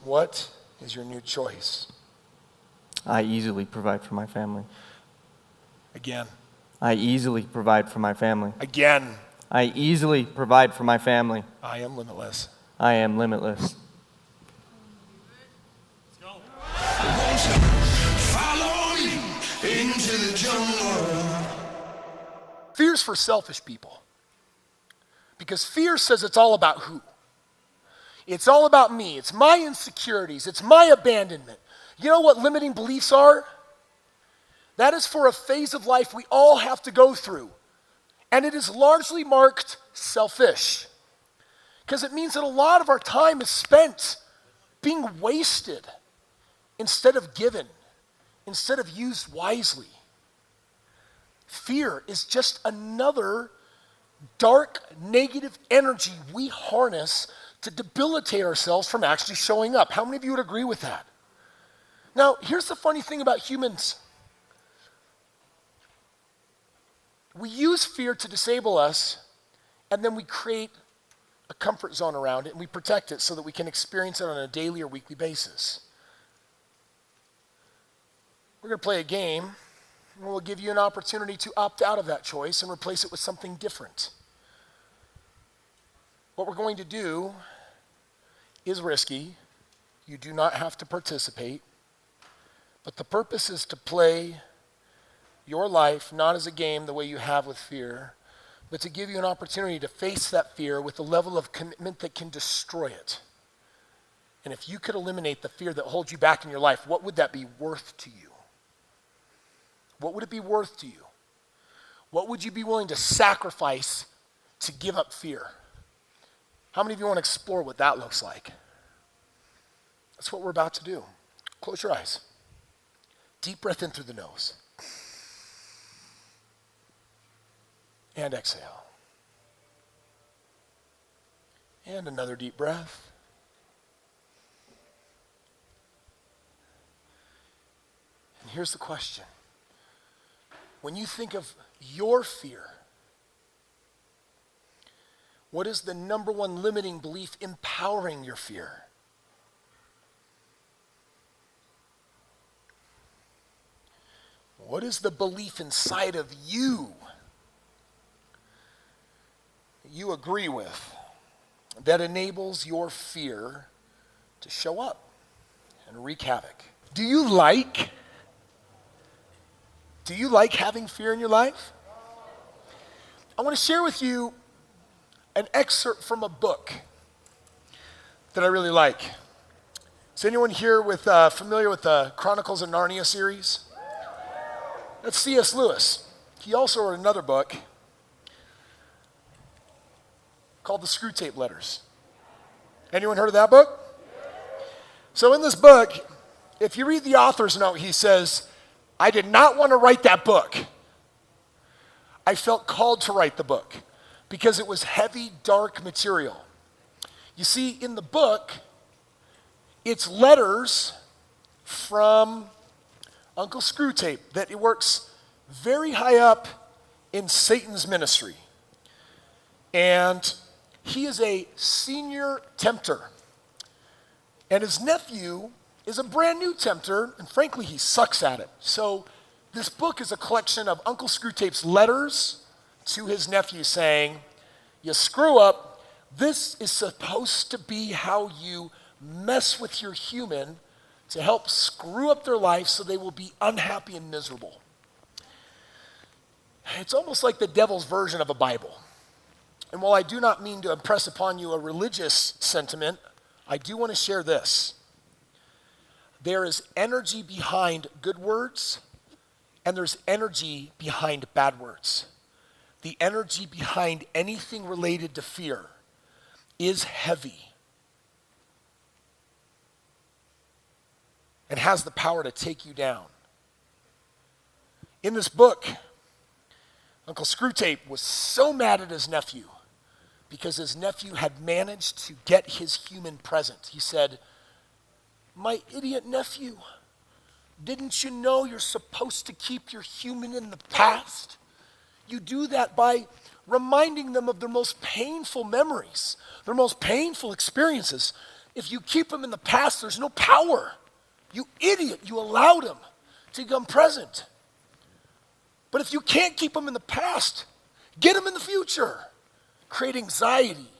What is your new choice? I easily provide for my family. Again. I easily provide for my family. Again. I easily provide for my family. I am limitless. I am limitless. Let's go. Follow me into the jungle. Fear's for selfish people. Because fear says it's all about who? It's all about me. It's my insecurities. It's my abandonment. You know what limiting beliefs are? That is for a phase of life we all have to go through. And it is largely marked selfish. Because it means that a lot of our time is spent being wasted instead of given, instead of used wisely. Fear is just another dark, negative energy we harness to debilitate ourselves from actually showing up. How many of you would agree with that? Now, here's the funny thing about humans. We use fear to disable us, and then we create a comfort zone around it, and we protect it so that we can experience it on a daily or weekly basis. We're going to play a game, and we'll give you an opportunity to opt out of that choice and replace it with something different. What we're going to do is risky. You do not have to participate, but the purpose is to play your life not as a game the way you have with fear, but to give you an opportunity to face that fear with a level of commitment that can destroy it. And if you could eliminate the fear that holds you back in your life, what would that be worth to you? What would it be worth to you? What would you be willing to sacrifice to give up fear? How many of you want to explore what that looks like? That's what we're about to do. Close your eyes. Deep breath in through the nose. And exhale. And another deep breath. And here's the question. When you think of your fear, what is the number one limiting belief empowering your fear? What is the belief inside of you that you agree with that enables your fear to show up and wreak havoc? Do you like having fear in your life? I want to share with you an excerpt from a book that I really like. Is anyone here familiar with the Chronicles of Narnia series? That's C.S. Lewis. He also wrote another book called The Screw Tape Letters. Anyone heard of that book? So in this book, if you read the author's note, he says, I did not want to write that book. I felt called to write the book because it was heavy, dark material. You see, in the book, it's letters from Uncle Screwtape that it works very high up in Satan's ministry. And he is a senior tempter. And his nephew is a brand new tempter, and frankly, he sucks at it. So this book is a collection of Uncle Screwtape's letters to his nephew saying, you screw up, this is supposed to be how you mess with your human to help screw up their life so they will be unhappy and miserable. It's almost like the devil's version of a Bible. And while I do not mean to impress upon you a religious sentiment, I do want to share this. There is energy behind good words, and there's energy behind bad words. The energy behind anything related to fear is heavy and has the power to take you down. In this book, Uncle Screwtape was so mad at his nephew because his nephew had managed to get his human present. He said, my idiot nephew, didn't you know you're supposed to keep your human in the past? You do that by reminding them of their most painful memories, their most painful experiences. If you keep them in the past, there's no power. You idiot, you allowed them to become present. But if you can't keep them in the past, get them in the future. Create anxiety,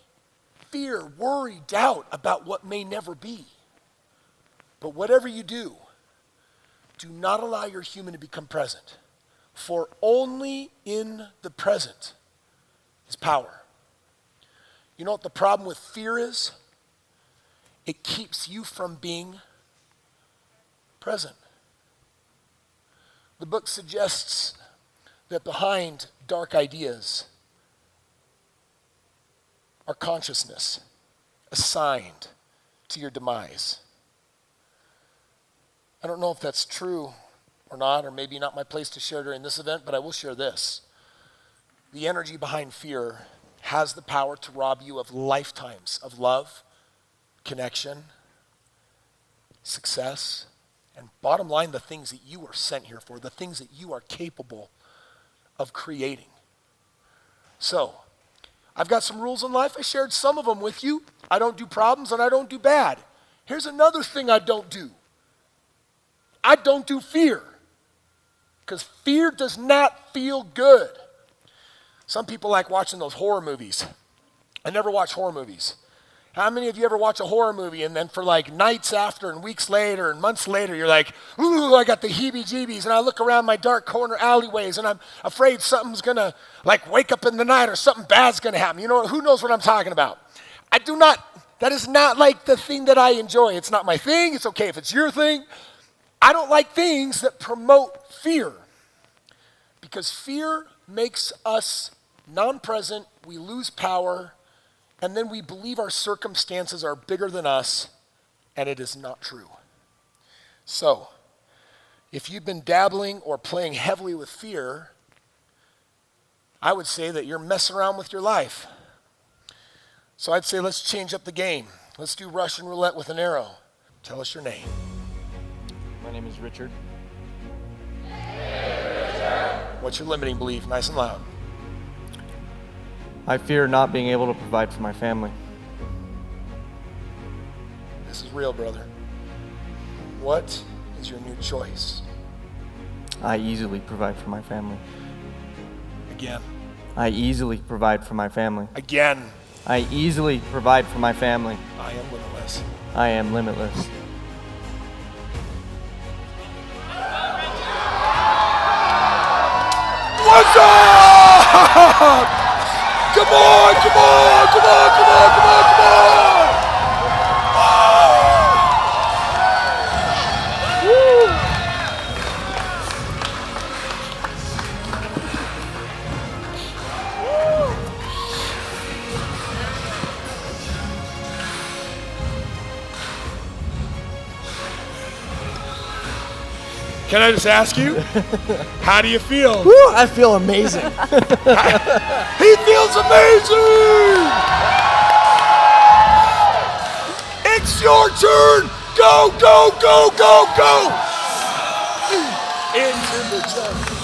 fear, worry, doubt about what may never be. But whatever you do not allow your human to become present. For only in the present is power. You know what the problem with fear is? It keeps you from being present. The book suggests that behind dark ideas are consciousness assigned to your demise. I don't know if that's true or not, or maybe not my place to share during this event, but I will share this. The energy behind fear has the power to rob you of lifetimes of love, connection, success, and bottom line, the things that you are sent here for, the things that you are capable of creating. So, I've got some rules in life. I shared some of them with you. I don't do problems and I don't do bad. Here's another thing I don't do. I don't do fear. Because fear does not feel good. Some people like watching those horror movies. I never watch horror movies. How many of you ever watch a horror movie and then for like nights after and weeks later and months later, you're like, ooh, I got the heebie-jeebies, and I look around my dark corner alleyways and I'm afraid something's gonna like wake up in the night or something bad's gonna happen. You know, who knows what I'm talking about? That is not like the thing that I enjoy. It's not my thing. It's okay if it's your thing. I don't like things that promote fear because fear makes us non-present, we lose power, and then we believe our circumstances are bigger than us, and it is not true. So, if you've been dabbling or playing heavily with fear, I would say that you're messing around with your life. So I'd say let's change up the game. Let's do Russian roulette with an arrow. Tell us your name. My name is Richard. What's your limiting belief? Nice and loud. I fear not being able to provide for my family. This is real, brother. What is your new choice? I easily provide for my family. Again. I easily provide for my family. Again. I easily provide for my family. I am limitless. I am limitless. What's up? Come on, come on, come on, come on, come on, come on! Woo! Can I just ask you, how do you feel? Woo, I feel amazing. He feels amazing! It's your turn! Go, go, go, go, go! Into the jungle.